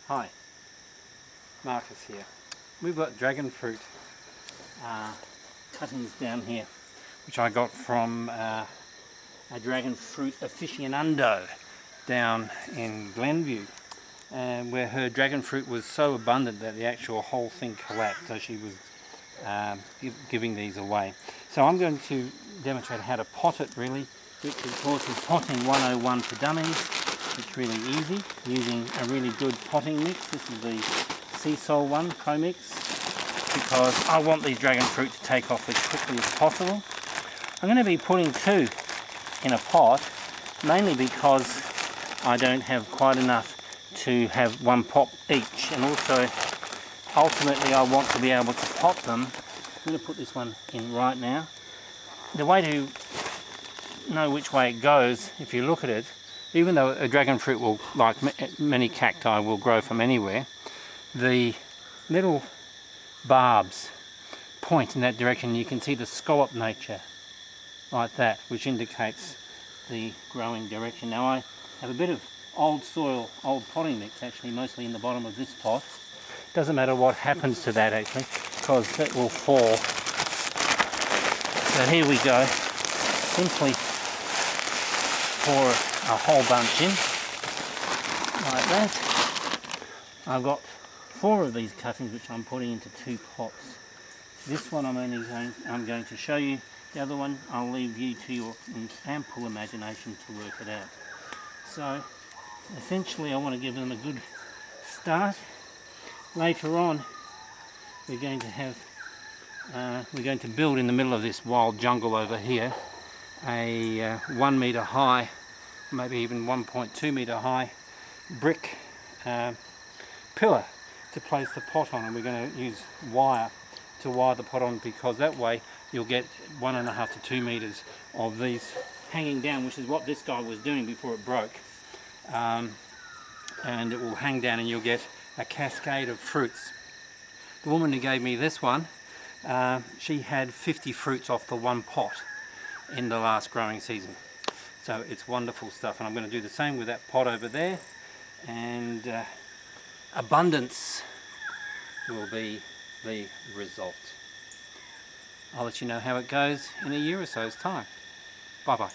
Hi, Marcus here. We've got dragon fruit cuttings down here, which I got from a dragon fruit aficionado down in Glenview, where her dragon fruit was so abundant that the actual whole thing collapsed, so she was giving these away. So I'm going to demonstrate how to pot it, really, which of course is potting 101 for dummies. It's really easy, using a really good potting mix. This is the Sea Sol one, Pro Mix, because I want these dragon fruit to take off as quickly as possible. I'm going to be putting 2 in a pot, mainly because I don't have quite enough to have 1 pop each, and also ultimately I want to be able to pot them. I'm going to put this one in right now. The way to know which way it goes, if you look at it, even though a dragon fruit will, like many cacti, will grow from anywhere, the little barbs point in that direction. You can see the scallop nature like that, which indicates the growing direction. Now I have a bit of old soil, old potting mix actually, mostly in the bottom of this pot. Doesn't matter what happens to that actually, because that will fall. So here we go. Simply pour a whole bunch in, like that. I've got 4 of these cuttings which I'm putting into 2 pots. This one I'm going to show you. The other one I'll leave you to your ample imagination to work it out. So essentially I want to give them a good start. Later on we're going to build in the middle of this wild jungle over here a 1 metre high, maybe even 1.2 metre high brick pillar to place the pot on, and we're going to use wire to wire the pot on, because that way you'll get 1.5 to 2 metres of these hanging down, which is what this guy was doing before it broke, and it will hang down and you'll get a cascade of fruits. The woman who gave me this one, she had 50 fruits off the 1 pot in the last growing season. So it's wonderful stuff, and I'm going to do the same with that pot over there, and abundance will be the result. I'll let you know how it goes in a year or so's time. Bye bye.